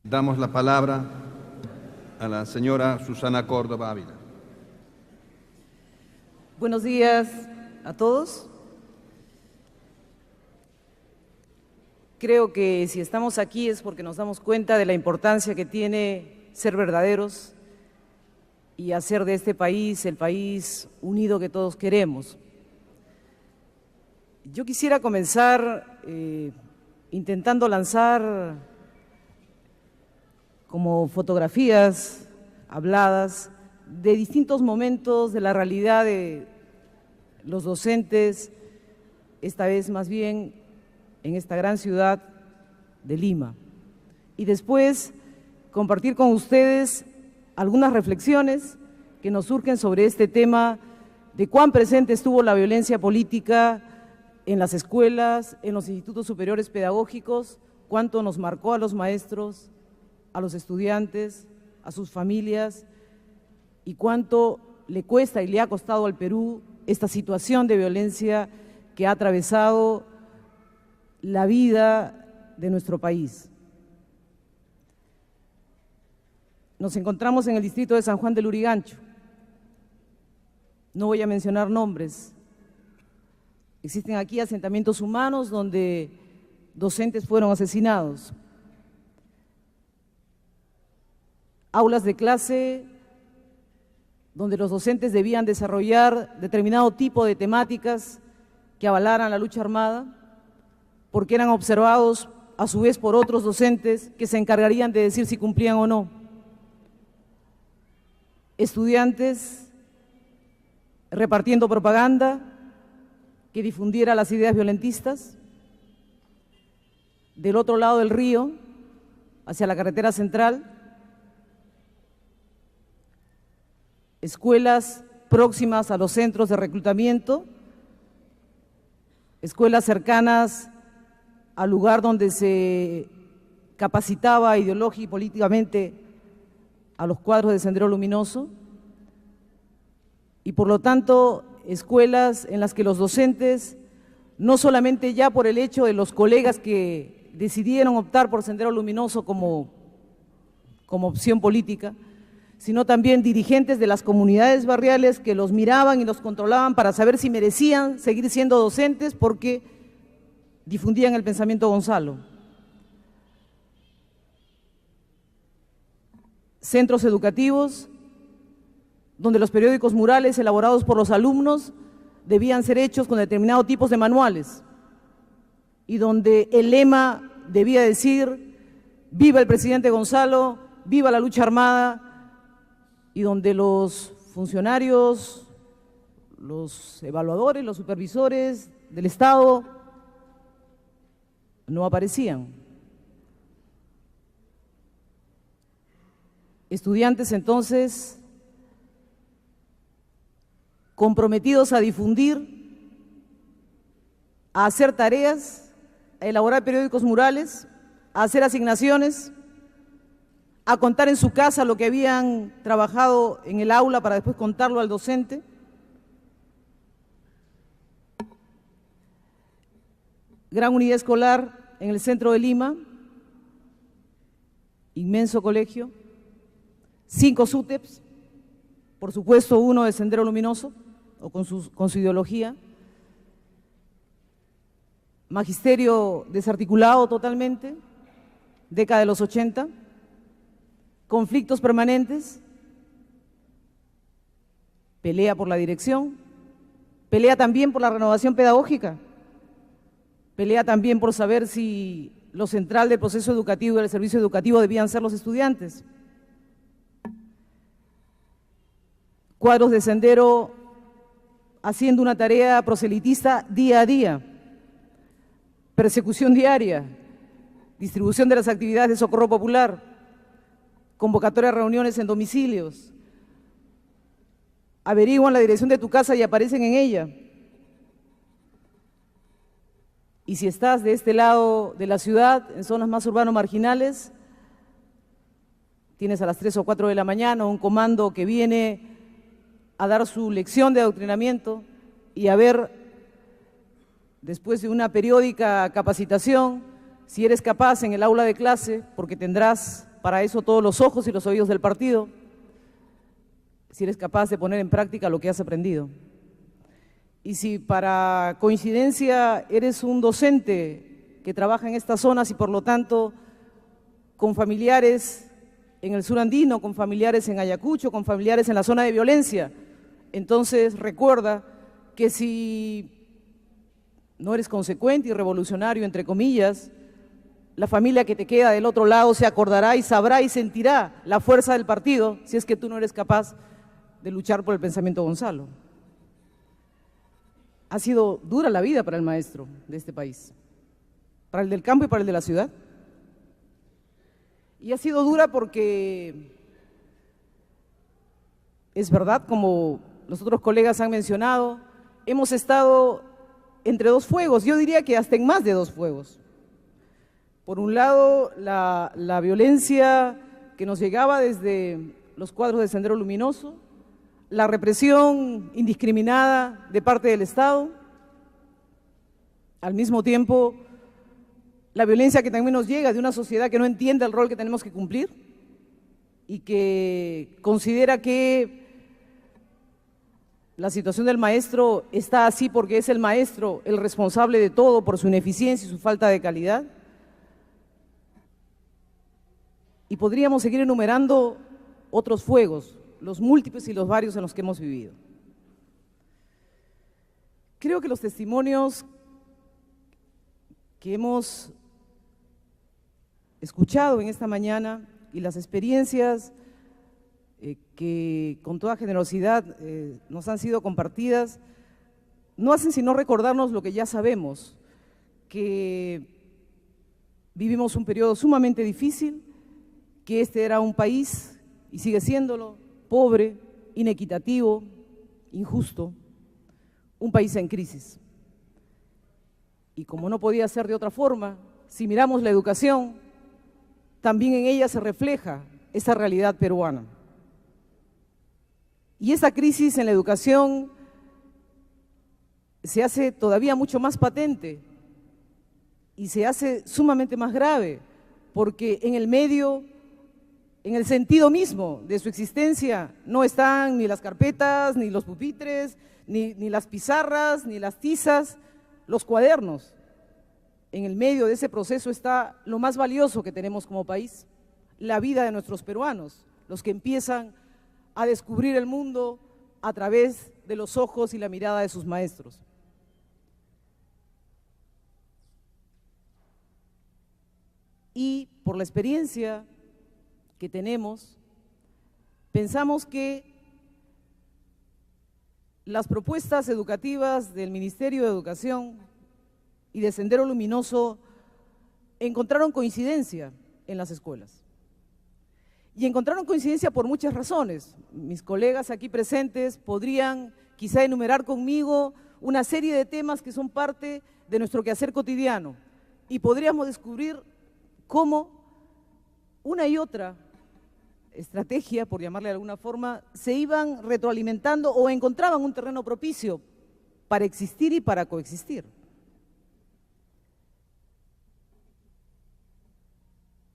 Damos la palabra a la señora Susana Córdoba Ávila. Buenos días a todos. Creo que si estamos aquí es porque nos damos cuenta de la importancia que tiene ser verdaderos y hacer de este país el país unido que todos queremos. Yo quisiera comenzar intentando lanzar como fotografías habladas de distintos momentos de la realidad de los docentes, esta vez más bien en esta gran ciudad de Lima. Y después compartir con ustedes algunas reflexiones que nos surgen sobre este tema de cuán presente estuvo la violencia política en las escuelas, en los institutos superiores pedagógicos, cuánto nos marcó a los maestros, a los estudiantes, a sus familias, y cuánto le cuesta y le ha costado al Perú esta situación de violencia que ha atravesado la vida de nuestro país. Nos encontramos en el distrito de San Juan del Lurigancho. No voy a mencionar nombres. Existen aquí asentamientos humanos donde docentes fueron asesinados. Aulas de clase donde los docentes debían desarrollar determinado tipo de temáticas que avalaran la lucha armada, porque eran observados a su vez por otros docentes que se encargarían de decir si cumplían o no. Estudiantes repartiendo propaganda que difundiera las ideas violentistas. Del otro lado del río, hacia la carretera central, escuelas próximas a los centros de reclutamiento, escuelas cercanas al lugar donde se capacitaba ideológica y políticamente a los cuadros de Sendero Luminoso, y por lo tanto escuelas en las que los docentes, no solamente ya por el hecho de los colegas que decidieron optar por Sendero Luminoso como opción política, sino también dirigentes de las comunidades barriales que los miraban y los controlaban para saber si merecían seguir siendo docentes porque difundían el pensamiento Gonzalo. Centros educativos donde los periódicos murales elaborados por los alumnos debían ser hechos con determinados tipos de manuales y donde el lema debía decir «Viva el presidente Gonzalo, viva la lucha armada», y donde los funcionarios, los evaluadores, los supervisores del Estado no aparecían. Estudiantes entonces comprometidos a difundir, a hacer tareas, a elaborar periódicos murales, a hacer asignaciones, a contar en su casa lo que habían trabajado en el aula para después contarlo al docente. Gran unidad escolar en el centro de Lima, inmenso colegio, 5 SUTEPs, por supuesto uno de Sendero Luminoso, o con su ideología, magisterio desarticulado totalmente, década de los 80, conflictos permanentes, pelea por la dirección, pelea también por la renovación pedagógica, pelea también por saber si lo central del proceso educativo y del servicio educativo debían ser los estudiantes. Cuadros de Sendero haciendo una tarea proselitista día a día, persecución diaria, distribución de las actividades de socorro popular, convocatoria de reuniones en domicilios, averiguan la dirección de tu casa y aparecen en ella. Y si estás de este lado de la ciudad, en zonas más urbano-marginales, tienes a las 3 o 4 de la mañana un comando que viene a dar su lección de adoctrinamiento y a ver, después de una periódica capacitación, si eres capaz en el aula de clase, porque tendrás para eso todos los ojos y los oídos del partido, si eres capaz de poner en práctica lo que has aprendido. Y si para coincidencia eres un docente que trabaja en estas zonas y por lo tanto con familiares en el sur andino, con familiares en Ayacucho, con familiares en la zona de violencia, entonces recuerda que si no eres consecuente y revolucionario, entre comillas, la familia que te queda del otro lado se acordará y sabrá y sentirá la fuerza del partido si es que tú no eres capaz de luchar por el pensamiento Gonzalo. Ha sido dura la vida para el maestro de este país, para el del campo y para el de la ciudad. Y ha sido dura porque es verdad, como los otros colegas han mencionado, hemos estado entre dos fuegos, yo diría que hasta en más de dos fuegos. Por un lado, la violencia que nos llegaba desde los cuadros de Sendero Luminoso, la represión indiscriminada de parte del Estado, al mismo tiempo la violencia que también nos llega de una sociedad que no entiende el rol que tenemos que cumplir y que considera que la situación del maestro está así porque es el maestro el responsable de todo por su ineficiencia y su falta de calidad. Y podríamos seguir enumerando otros fuegos, los múltiples y los varios en los que hemos vivido. Creo que los testimonios que hemos escuchado en esta mañana y las experiencias que con toda generosidad nos han sido compartidas, no hacen sino recordarnos lo que ya sabemos, que vivimos un periodo sumamente difícil, que este era un país, y sigue siéndolo, pobre, inequitativo, injusto, un país en crisis. Y como no podía ser de otra forma, si miramos la educación, también en ella se refleja esa realidad peruana. Y esa crisis en la educación se hace todavía mucho más patente y se hace sumamente más grave, porque en el medio, en el sentido mismo de su existencia, no están ni las carpetas, ni los pupitres, ni las pizarras, ni las tizas, los cuadernos. En el medio de ese proceso está lo más valioso que tenemos como país, la vida de nuestros peruanos, los que empiezan a descubrir el mundo a través de los ojos y la mirada de sus maestros. Y por la experiencia que tenemos, pensamos que las propuestas educativas del Ministerio de Educación y de Sendero Luminoso encontraron coincidencia en las escuelas. Y encontraron coincidencia por muchas razones. Mis colegas aquí presentes podrían quizá enumerar conmigo una serie de temas que son parte de nuestro quehacer cotidiano y podríamos descubrir cómo una y otra estrategia, por llamarle de alguna forma, se iban retroalimentando o encontraban un terreno propicio para existir y para coexistir.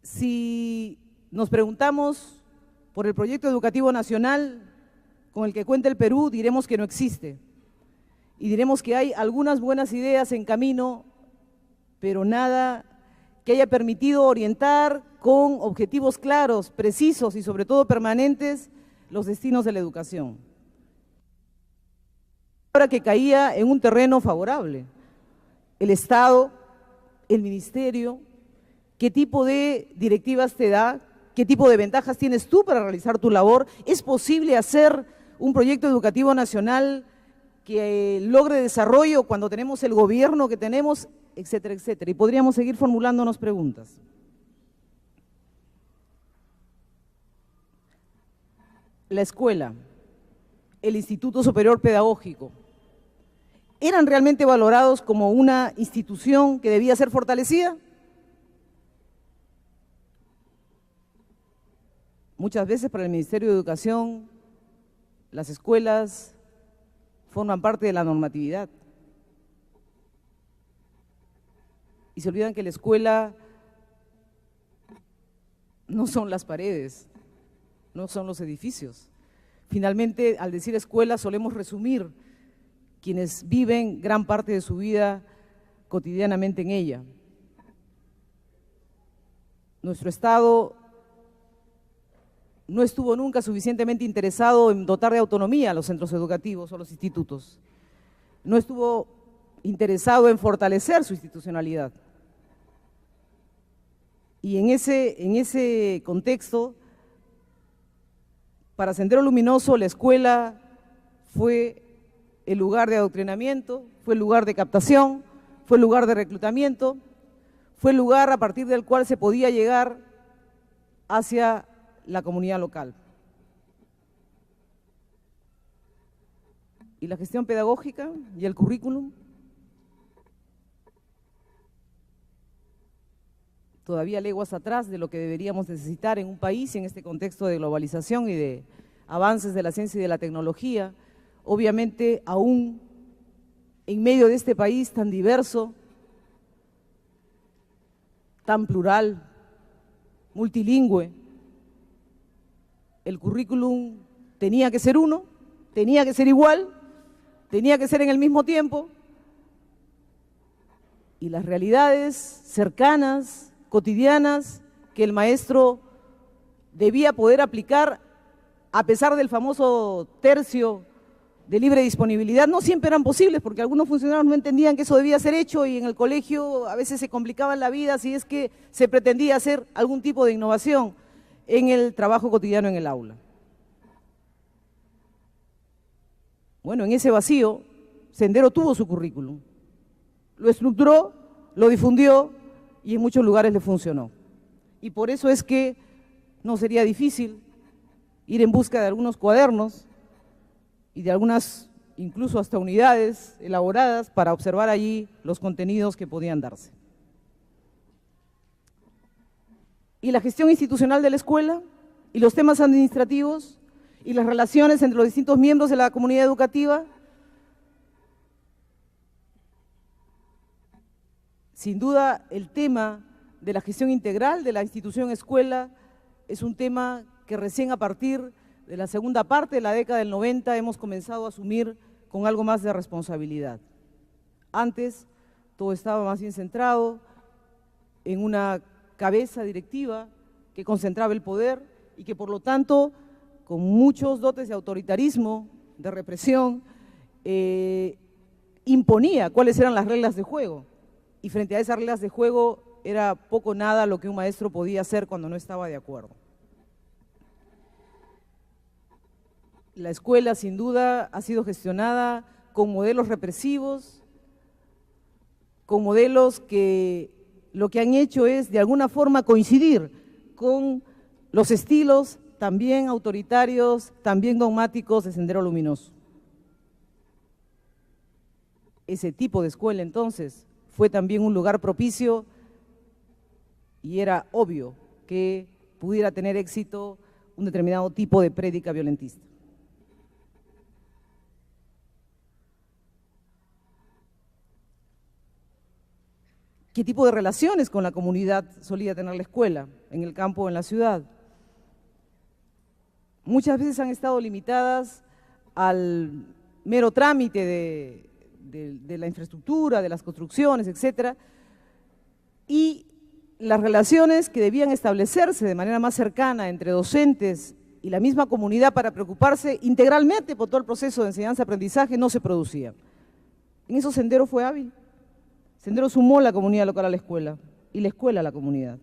Si nos preguntamos por el proyecto educativo nacional con el que cuenta el Perú, diremos que no existe. Y diremos que hay algunas buenas ideas en camino, pero nada que haya permitido orientar con objetivos claros, precisos y sobre todo permanentes los destinos de la educación. Ahora que caía en un terreno favorable, el Estado, el Ministerio, ¿qué tipo de directivas te da? ¿Qué tipo de ventajas tienes tú para realizar tu labor? ¿Es posible hacer un proyecto educativo nacional que logre desarrollo cuando tenemos el gobierno que tenemos, etcétera, etcétera? Y podríamos seguir formulándonos preguntas. La escuela, el Instituto Superior Pedagógico, ¿eran realmente valorados como una institución que debía ser fortalecida? Muchas veces para el Ministerio de Educación, las escuelas forman parte de la normatividad. Y se olvidan que la escuela no son las paredes, no son los edificios. Finalmente, al decir escuela, solemos resumir quienes viven gran parte de su vida cotidianamente en ella. Nuestro Estado no estuvo nunca suficientemente interesado en dotar de autonomía a los centros educativos o los institutos. No estuvo interesado en fortalecer su institucionalidad. Y en ese contexto, para Sendero Luminoso, la escuela fue el lugar de adoctrinamiento, fue el lugar de captación, fue el lugar de reclutamiento, fue el lugar a partir del cual se podía llegar hacia la comunidad local. ¿Y la gestión pedagógica y el currículum? Todavía leguas atrás de lo que deberíamos necesitar en un país en este contexto de globalización y de avances de la ciencia y de la tecnología. Obviamente, aún en medio de este país tan diverso, tan plural, multilingüe, el currículum tenía que ser uno, tenía que ser igual, tenía que ser en el mismo tiempo, y las realidades cercanas, cotidianas, que el maestro debía poder aplicar a pesar del famoso tercio de libre disponibilidad, no siempre eran posibles, porque algunos funcionarios no entendían que eso debía ser hecho y en el colegio a veces se complicaba la vida si es que se pretendía hacer algún tipo de innovación en el trabajo cotidiano en el aula. Bueno, en ese vacío, Sendero tuvo su currículum, lo estructuró, lo difundió y en muchos lugares le funcionó. Y por eso es que no sería difícil ir en busca de algunos cuadernos y de algunas, incluso hasta unidades elaboradas para observar allí los contenidos que podían darse. Y la gestión institucional de la escuela, y los temas administrativos, y las relaciones entre los distintos miembros de la comunidad educativa, sin duda el tema de la gestión integral de la institución escuela es un tema que recién a partir de la segunda parte de la década del 90 hemos comenzado a asumir con algo más de responsabilidad. Antes todo estaba más bien centrado en una cabeza directiva que concentraba el poder y que por lo tanto con muchos dotes de autoritarismo, de represión, imponía cuáles eran las reglas de juego. Y frente a esas reglas de juego era poco o nada lo que un maestro podía hacer cuando no estaba de acuerdo. La escuela, sin duda, ha sido gestionada con modelos represivos, con modelos que lo que han hecho es, de alguna forma, coincidir con los estilos también autoritarios, también dogmáticos de Sendero Luminoso. Ese tipo de escuela, entonces, fue también un lugar propicio y era obvio que pudiera tener éxito un determinado tipo de prédica violentista. ¿Qué tipo de relaciones con la comunidad solía tener la escuela, en el campo o en la ciudad? Muchas veces han estado limitadas al mero trámite de la infraestructura, de las construcciones, etcétera, y las relaciones que debían establecerse de manera más cercana entre docentes y la misma comunidad para preocuparse integralmente por todo el proceso de enseñanza-aprendizaje no se producían. En eso Sendero fue hábil. Sendero sumó la comunidad local a la escuela y la escuela a la comunidad.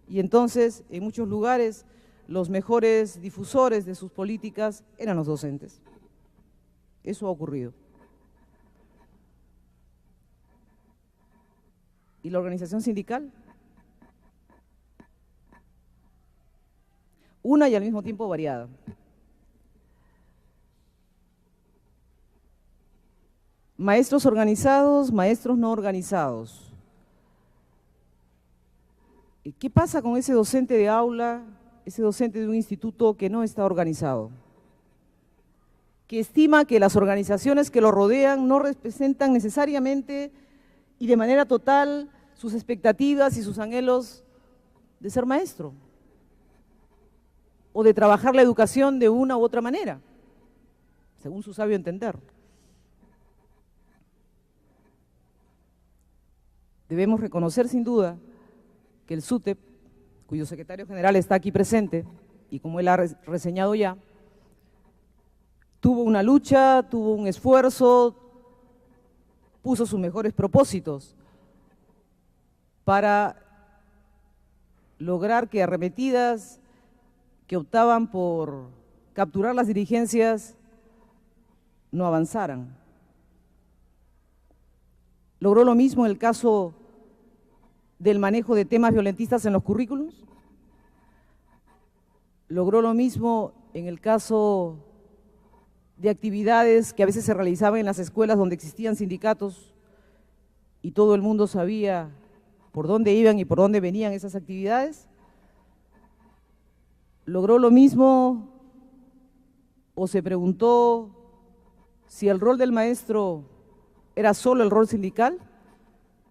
Y entonces, en muchos lugares, los mejores difusores de sus políticas eran los docentes. Eso ha ocurrido. ¿Y la organización sindical? Una y al mismo tiempo variada. Maestros organizados, maestros no organizados. ¿Qué pasa con ese docente de aula, ese docente de un instituto que no está organizado? Que estima que las organizaciones que lo rodean no representan necesariamente y de manera total sus expectativas y sus anhelos de ser maestro. o de trabajar la educación de una u otra manera, según su sabio entender. Debemos reconocer sin duda que el SUTEP, cuyo secretario general está aquí presente, y como él ha reseñado ya, tuvo una lucha, tuvo un esfuerzo, puso sus mejores propósitos para lograr que arremetidas que optaban por capturar las dirigencias no avanzaran. Logró lo mismo en el caso del manejo de temas violentistas en los currículums. Logró lo mismo en el caso de actividades que a veces se realizaban en las escuelas donde existían sindicatos y todo el mundo sabía por dónde iban y por dónde venían esas actividades. Logró lo mismo o se preguntó si el rol del maestro era solo el rol sindical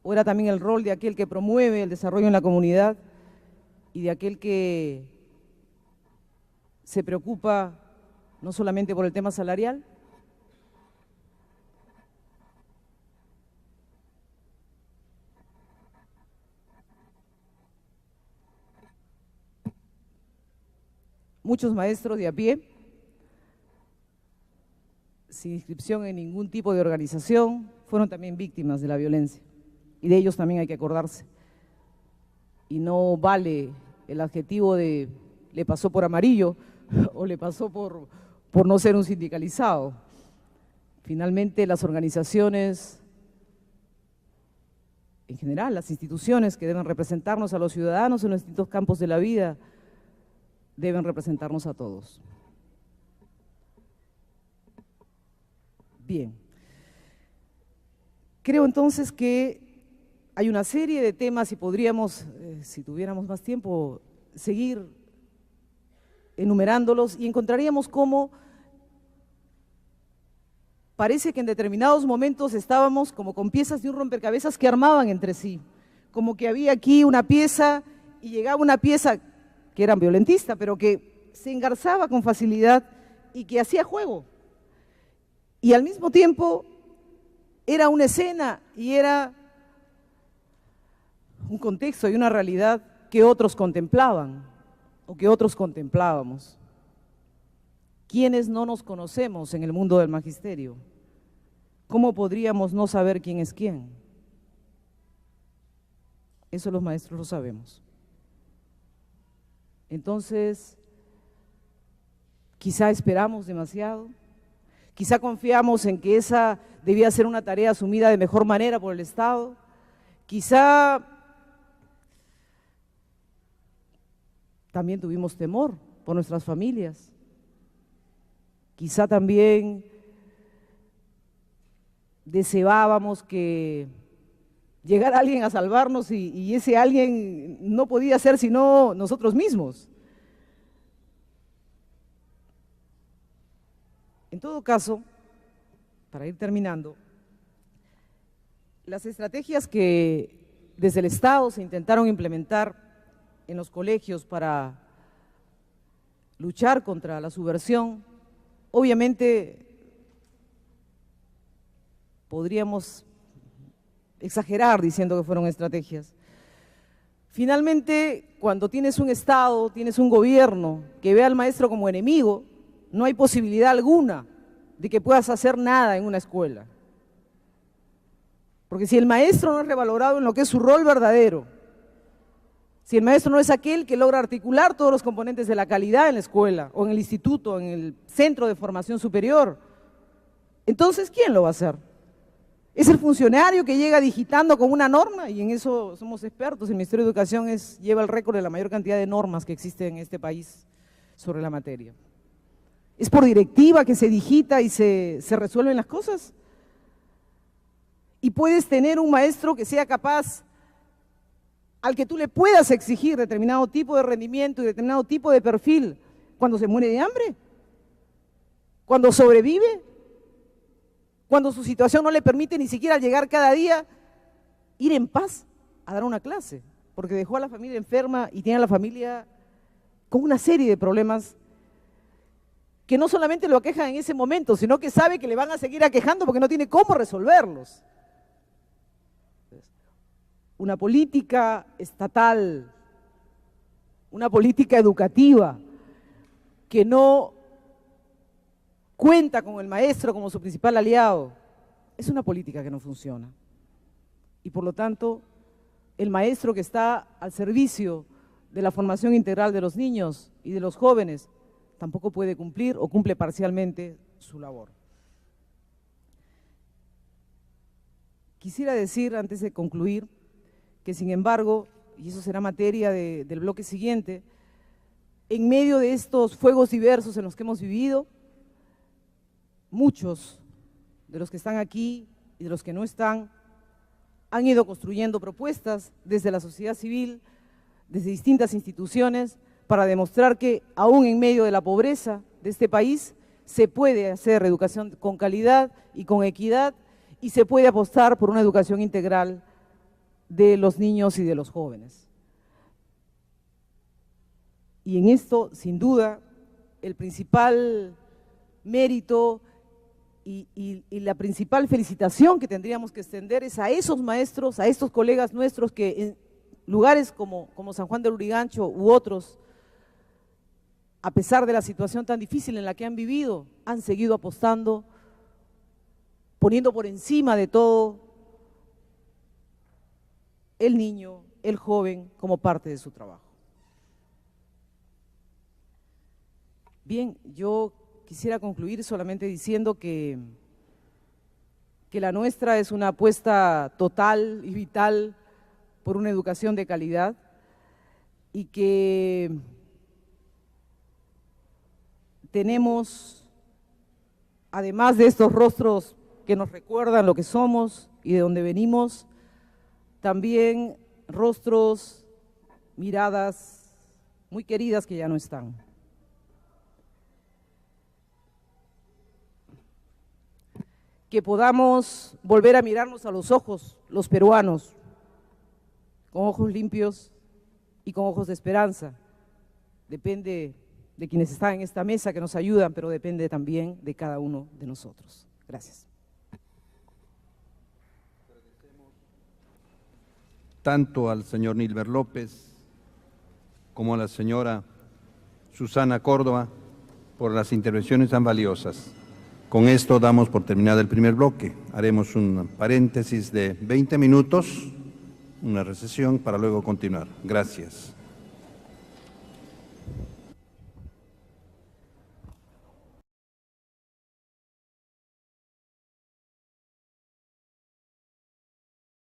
o era también el rol de aquel que promueve el desarrollo en la comunidad y de aquel que se preocupa no solamente por el tema salarial. Muchos maestros de a pie, sin inscripción en ningún tipo de organización, fueron también víctimas de la violencia. Y de ellos también hay que acordarse. Y no vale el adjetivo de le pasó por amarillo o le pasó por no ser un sindicalizado. Finalmente, las organizaciones, en general, las instituciones que deben representarnos a los ciudadanos en los distintos campos de la vida, deben representarnos a todos. Bien. Creo entonces que hay una serie de temas y podríamos, si tuviéramos más tiempo, seguir enumerándolos y encontraríamos cómo parece que en determinados momentos estábamos como con piezas de un rompecabezas que armaban entre sí, como que había aquí una pieza y llegaba una pieza que era violentista, pero que se engarzaba con facilidad y que hacía juego. Y al mismo tiempo era una escena y era un contexto y una realidad que otros contemplaban o que otros contemplábamos. ¿Quiénes no nos conocemos en el mundo del magisterio? ¿Cómo podríamos no saber quién es quién? Eso los maestros lo sabemos. Entonces, quizá esperamos demasiado, quizá confiamos en que esa debía ser una tarea asumida de mejor manera por el Estado, quizá también tuvimos temor por nuestras familias, quizá también deseábamos que llegara alguien a salvarnos y ese alguien no podía ser sino nosotros mismos. En todo caso, para ir terminando, las estrategias que desde el Estado se intentaron implementar en los colegios para luchar contra la subversión, obviamente podríamos exagerar diciendo que fueron estrategias. Finalmente, cuando tienes un Estado, tienes un gobierno que ve al maestro como enemigo, no hay posibilidad alguna de que puedas hacer nada en una escuela. Porque si el maestro no es revalorado en lo que es su rol verdadero, si el maestro no es aquel que logra articular todos los componentes de la calidad en la escuela, o en el instituto, en el centro de formación superior, entonces ¿quién lo va a hacer? Es el funcionario que llega digitando con una norma, y en eso somos expertos. El Ministerio de Educación lleva el récord de la mayor cantidad de normas que existen en este país sobre la materia. ¿Es por directiva que se digita y se resuelven las cosas? Y puedes tener un maestro que sea capaz, al que tú le puedas exigir determinado tipo de rendimiento y determinado tipo de perfil, cuando se muere de hambre, cuando sobrevive, cuando su situación no le permite ni siquiera llegar cada día, ir en paz a dar una clase, porque dejó a la familia enferma y tiene a la familia con una serie de problemas que no solamente lo aquejan en ese momento, sino que sabe que le van a seguir aquejando porque no tiene cómo resolverlos. Una política estatal, una política educativa que no cuenta con el maestro como su principal aliado, es una política que no funciona. Y por lo tanto, el maestro que está al servicio de la formación integral de los niños y de los jóvenes tampoco puede cumplir o cumple parcialmente su labor. Quisiera decir, antes de concluir, que sin embargo, y eso será materia del bloque siguiente, en medio de estos fuegos diversos en los que hemos vivido, muchos de los que están aquí y de los que no están, han ido construyendo propuestas desde la sociedad civil, desde distintas instituciones, para demostrar que aún en medio de la pobreza de este país se puede hacer educación con calidad y con equidad y se puede apostar por una educación integral de los niños y de los jóvenes. Y en esto, sin duda, el principal mérito y la principal felicitación que tendríamos que extender es a esos maestros, a estos colegas nuestros que en lugares como San Juan del Lurigancho u otros, a pesar de la situación tan difícil en la que han vivido, han seguido apostando, poniendo por encima de todo el niño, el joven, como parte de su trabajo. Bien, yo quisiera concluir solamente diciendo que la nuestra es una apuesta total y vital por una educación de calidad y que tenemos, además de estos rostros que nos recuerdan lo que somos y de dónde venimos, también rostros, miradas muy queridas que ya no están. Que podamos volver a mirarnos a los ojos, los peruanos, con ojos limpios y con ojos de esperanza. Depende de quienes están en esta mesa que nos ayudan, pero depende también de cada uno de nosotros. Gracias. Tanto al señor Nilber López como a la señora Susana Córdoba por las intervenciones tan valiosas. Con esto damos por terminado el primer bloque. Haremos un paréntesis de 20 minutos, una recesión, para luego continuar. Gracias.